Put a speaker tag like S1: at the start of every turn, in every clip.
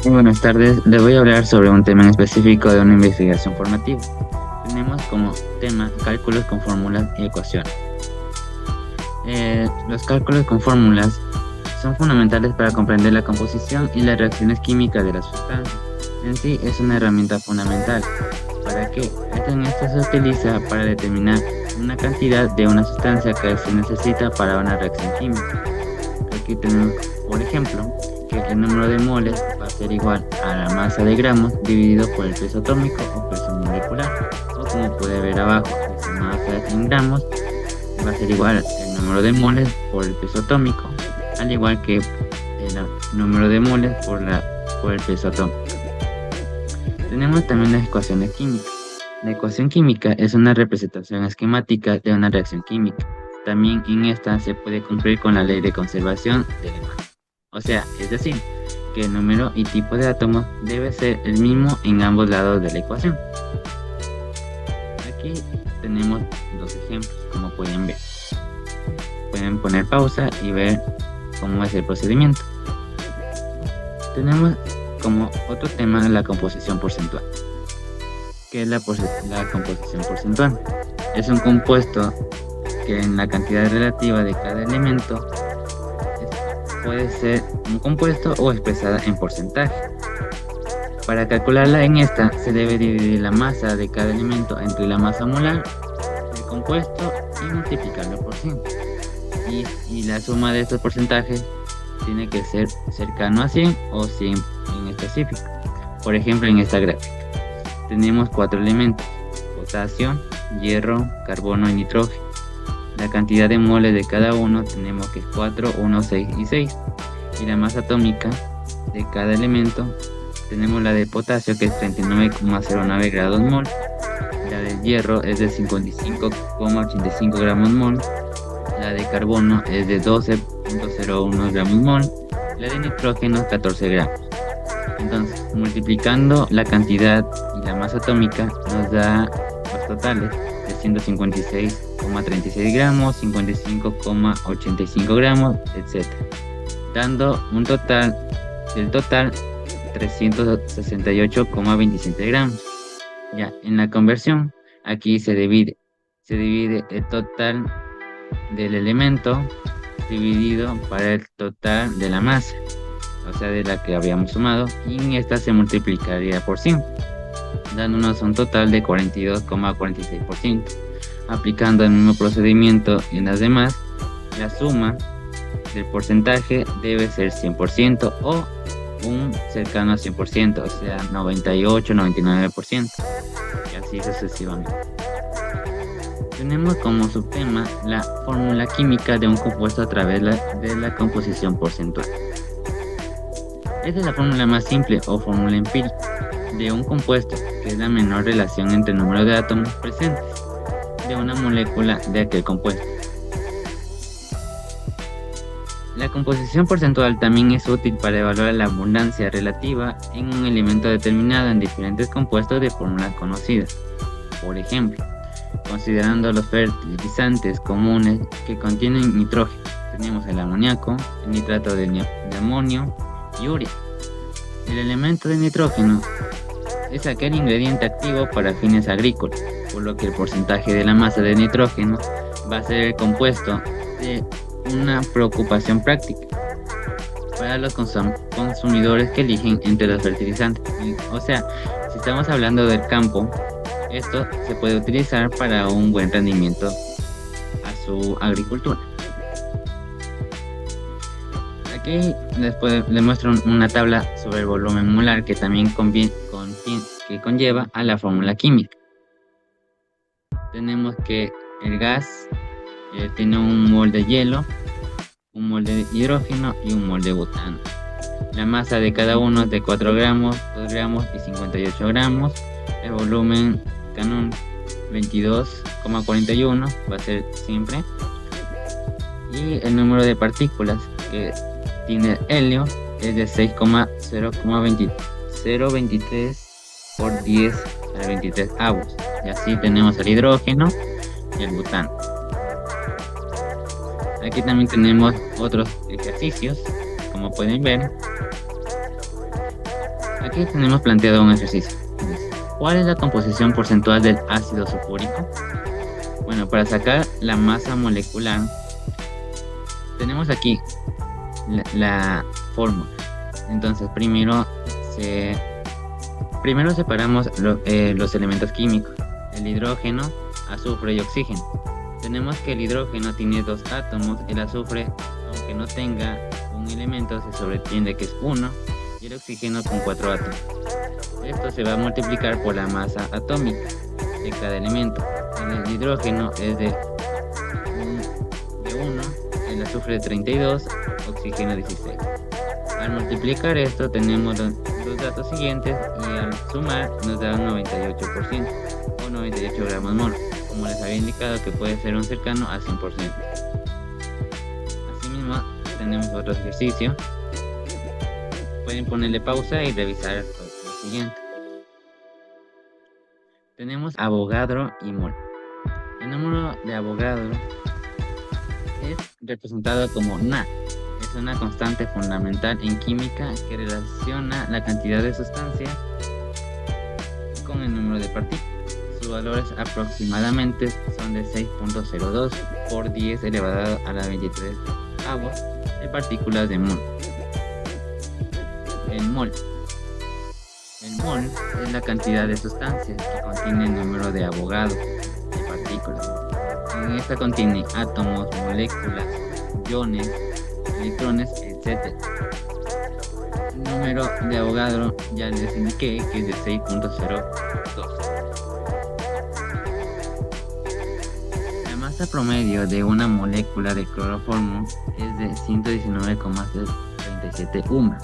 S1: Muy buenas tardes, les voy a hablar sobre un tema en específico de una investigación formativa. Tenemos como tema cálculos con fórmulas y ecuaciones. Los cálculos con fórmulas son fundamentales para comprender la composición y las reacciones químicas de las sustancias. En sí es una herramienta fundamental. ¿Para qué? Esta se utiliza para determinar una cantidad de una sustancia que se necesita para una reacción química. Aquí tenemos, por ejemplo, que el número de moles va a ser igual a la masa de gramos dividido por el peso atómico o peso molecular. O como puede ver abajo, esa masa en gramos va a ser igual el número de moles por el peso atómico, al igual que el número de moles por el peso atómico. Tenemos también las ecuaciones químicas. La ecuación química es una representación esquemática de una reacción química. También en esta se puede cumplir con la ley de conservación de la masa. O sea, es decir, que el número y tipo de átomos debe ser el mismo en ambos lados de la ecuación. Aquí tenemos dos ejemplos, como pueden ver. Pueden poner pausa y ver cómo es el procedimiento. Tenemos como otro tema la composición porcentual. ¿Qué es la composición porcentual? Es un compuesto que en la cantidad relativa de cada elemento puede ser un compuesto o expresada en porcentaje. Para calcularla en esta se debe dividir la masa de cada elemento entre la masa molar del compuesto y multiplicarlo por 100. Y la suma de estos porcentajes tiene que ser cercano a 100 o 100 en específico. Por ejemplo, en esta gráfica tenemos 4 elementos: potasio, hierro, carbono y nitrógeno. La cantidad de moles de cada uno tenemos que es 4, 1, 6 y 6. Y la masa atómica de cada elemento tenemos la de potasio, que es 39,09 grados mol. La del hierro es de 55,85 gramos mol. La de carbono es de 12,01 gramos mol. La de nitrógeno 14 gramos. Entonces, multiplicando la cantidad y la masa atómica nos da los totales de 156,36 gramos, 55,85 gramos, etc. Dando un total del 368,27 gramos. Ya, en la conversión, aquí se divide el total del elemento dividido para el total de la masa, o sea, de la que habíamos sumado, y en esta se multiplicaría por 100, dándonos un total de 42,46%. Aplicando el mismo procedimiento en las demás, la suma del porcentaje debe ser 100% o un cercano a 100%, o sea, 98, 99%, y así sucesivamente. Tenemos como subtema la fórmula química de un compuesto a través de la composición porcentual. Esta es la fórmula más simple o fórmula empírica de un compuesto, que es la menor relación entre el número de átomos presentes de una molécula de aquel compuesto. La composición porcentual también es útil para evaluar la abundancia relativa en un elemento determinado en diferentes compuestos de fórmulas conocidas. Por ejemplo, considerando los fertilizantes comunes que contienen nitrógeno, tenemos el amoníaco, el nitrato de amonio y urea. El elemento de nitrógeno es aquel ingrediente activo para fines agrícolas, por lo que el porcentaje de la masa de nitrógeno va a ser el compuesto de una preocupación práctica para los consumidores que eligen entre los fertilizantes. O sea, si estamos hablando del campo, esto se puede utilizar para un buen rendimiento a su agricultura. Aquí les muestro una tabla sobre el volumen molar que también conlleva a la fórmula química. Tenemos que el gas tiene un mol de hielo, un mol de hidrógeno y un mol de butano. La masa de cada uno es de 4 gramos, 2 gramos y 58 gramos. El volumen Canon 22,41 va a ser siempre. Y el número de partículas que tiene helio es de 6,023 por 10 a la 23 avos. Y así tenemos el hidrógeno y el butano. Aquí también tenemos otros ejercicios, como pueden ver. Aquí tenemos planteado un ejercicio. ¿Cuál es la composición porcentual del ácido sulfúrico? Bueno, para sacar la masa molecular, tenemos aquí la fórmula. Entonces, primero separamos los elementos químicos, el hidrógeno, azufre y oxígeno. Tenemos que el hidrógeno tiene 2 átomos, el azufre, aunque no tenga un elemento, se sobreentiende que es 1, y el oxígeno con 4 átomos. Esto se va a multiplicar por la masa atómica de cada elemento. El hidrógeno es de 1, el azufre de 32, oxígeno 16. Al multiplicar esto tenemos los datos siguientes y al sumar nos da un 98% o 98 gramos mol, como les había indicado que puede ser un cercano al 100%. Asimismo tenemos otro ejercicio. Pueden ponerle pausa y revisar lo siguiente. Tenemos Avogadro y mol. El número de Avogadro es representado como Na. Es una constante fundamental en química que relaciona la cantidad de sustancia con el número de partículas. Sus valores aproximadamente son de 6.02 por 10 elevado a la 23 avos de partículas de mol. El mol es la cantidad de sustancias que contiene el número de Avogadro de partículas. En esta contiene átomos, moléculas, iones, electrones, etc. El número de Avogadro ya les indiqué que es de 6.02. La masa promedio de una molécula de cloroformo es de 119,37 UMA,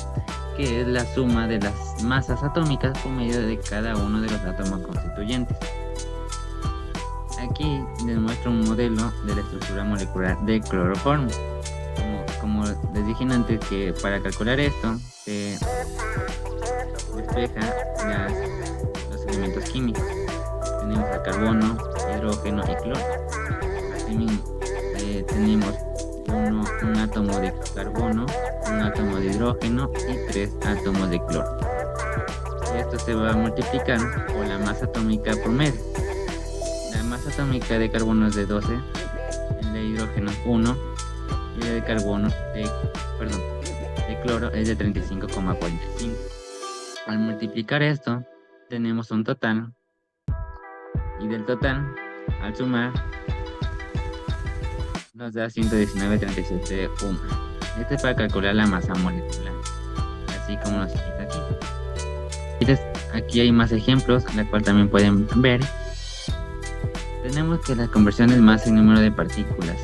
S1: que es la suma de las masas atómicas promedio de cada uno de los átomos constituyentes. Aquí les muestro un modelo de la estructura molecular de cloroformo. Como les dije antes, que para calcular esto se despeja los elementos químicos. Tenemos el carbono, hidrógeno y cloro. Asimismo, tenemos un átomo de carbono, un átomo de hidrógeno y 3 átomos de cloro. Y esto se va a multiplicar por la masa atómica promedio. La masa atómica de carbono es de 12, el de hidrógeno 1 y el de cloro es de 35,45. Al multiplicar esto tenemos un total, y del total al sumar nos da 119,37 UMA. Este es para calcular la masa molecular, así como nos indica aquí. Entonces, aquí hay más ejemplos, la cual también pueden ver. Tenemos que las conversiones masa y número de partículas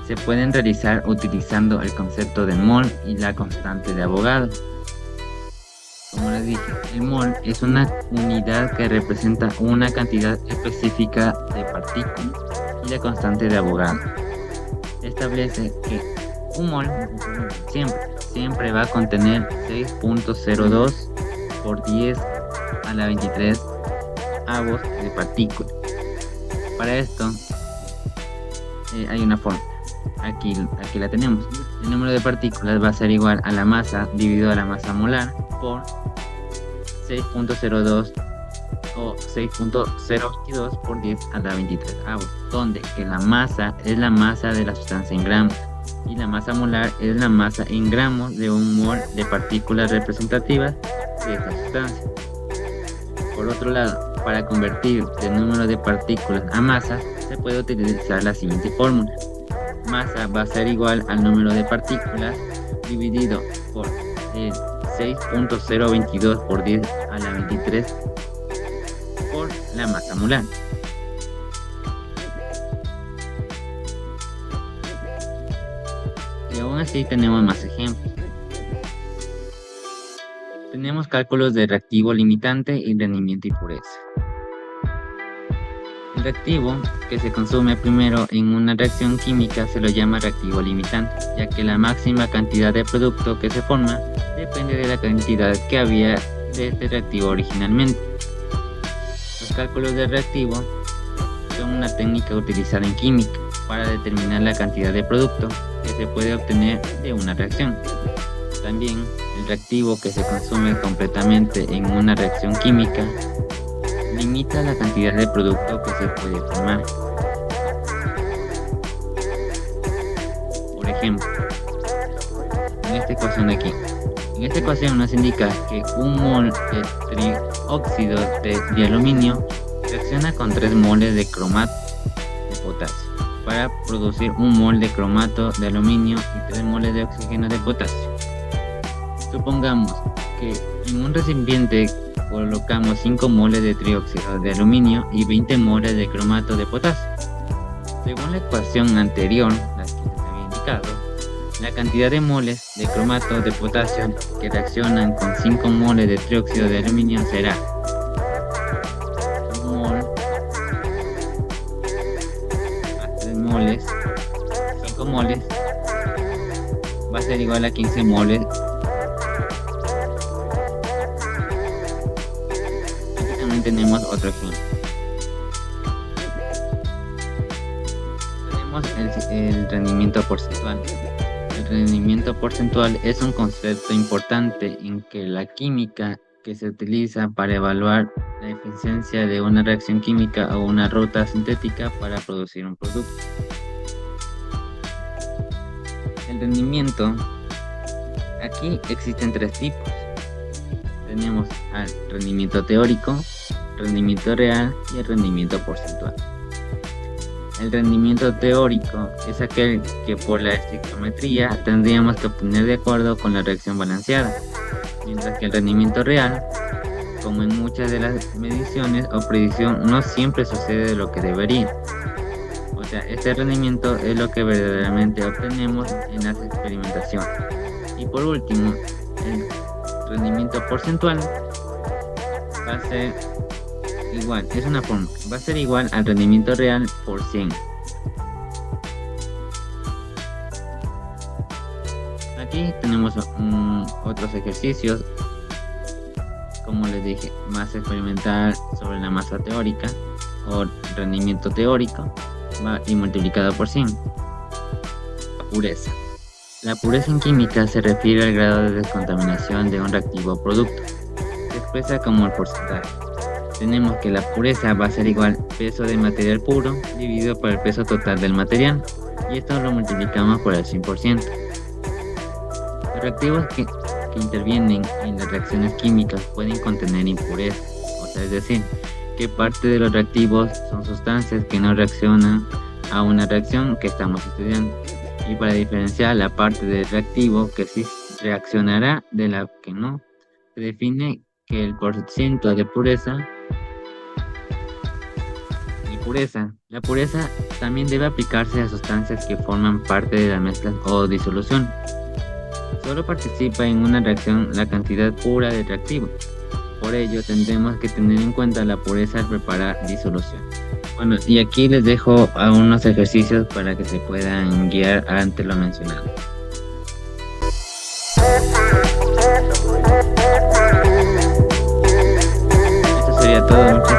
S1: se pueden realizar utilizando el concepto de mol y la constante de Avogadro. Como les dije, el mol es una unidad que representa una cantidad específica de partículas, y la constante de Avogadro establece que un mol siempre va a contener 6.02 por 10 a la 23 avos de partículas. Para esto hay una fórmula. Aquí la tenemos. El número de partículas va a ser igual a la masa dividido a la masa molar por 6.02 o 6.022 por 10 a la 23 avos, donde que la masa es la masa de la sustancia en gramos y la masa molar es la masa en gramos de un mol de partículas representativas de esta sustancia. Por otro lado, para convertir el número de partículas a masa se puede utilizar la siguiente fórmula. Masa va a ser igual al número de partículas dividido por el 6.022 por 10 a la 23 por la masa molar. Y aún así tenemos más ejemplos. Tenemos cálculos de reactivo limitante y rendimiento y pureza. El reactivo que se consume primero en una reacción química se lo llama reactivo limitante, ya que la máxima cantidad de producto que se forma depende de la cantidad que había de este reactivo originalmente. Los cálculos de reactivo son una técnica utilizada en química para determinar la cantidad de producto que se puede obtener de una reacción. También el el reactivo que se consume completamente en una reacción química limita la cantidad de producto que se puede formar. Por ejemplo, en esta ecuación de aquí. En esta ecuación nos indica que un mol de trióxido de aluminio reacciona con 3 moles de cromato de potasio para producir un mol de cromato de aluminio y 3 moles de oxígeno de potasio. Supongamos que en un recipiente colocamos 5 moles de trióxido de aluminio y 20 moles de cromato de potasio. Según la ecuación anterior, la que les había indicado, la cantidad de moles de cromato de potasio que reaccionan con 5 moles de trióxido de aluminio será 1 mol más 3 moles, 5 moles, va a ser igual a 15 moles. Aquí también tenemos otro ejemplo. Tenemos el rendimiento porcentual. El rendimiento porcentual es un concepto importante en que la química que se utiliza para evaluar la eficiencia de una reacción química o una ruta sintética para producir un producto. El rendimiento, aquí existen 3 tipos. Tenemos el rendimiento teórico, rendimiento real y el rendimiento porcentual. El rendimiento teórico es aquel que por la estequiometría tendríamos que obtener de acuerdo con la reacción balanceada, mientras que el rendimiento real, como en muchas de las mediciones o predicción, no siempre sucede lo que debería. O sea, este rendimiento es lo que verdaderamente obtenemos en las experimentaciones. Y por último, el rendimiento porcentual va a ser igual, es una forma, va a ser igual al rendimiento real por 100. Aquí tenemos otros ejercicios, como les dije, masa experimental sobre la masa teórica o rendimiento teórico y multiplicado por 100. Pureza. La pureza en química se refiere al grado de descontaminación de un reactivo o producto. Se expresa como el porcentaje. Tenemos que la pureza va a ser igual peso de material puro dividido por el peso total del material, y esto lo multiplicamos por el 100%. Los reactivos que intervienen en las reacciones químicas pueden contener impurezas, o sea, es decir, que parte de los reactivos son sustancias que no reaccionan a una reacción que estamos estudiando, y para diferenciar la parte del reactivo que sí reaccionará de la que no, se define que el porcentaje de pureza. La pureza también debe aplicarse a sustancias que forman parte de la mezcla o disolución. Solo participa en una reacción la cantidad pura de reactivo. Por ello tendremos que tener en cuenta la pureza al preparar disolución. Bueno, y aquí les dejo algunos ejercicios para que se puedan guiar ante lo mencionado. Esto sería todo.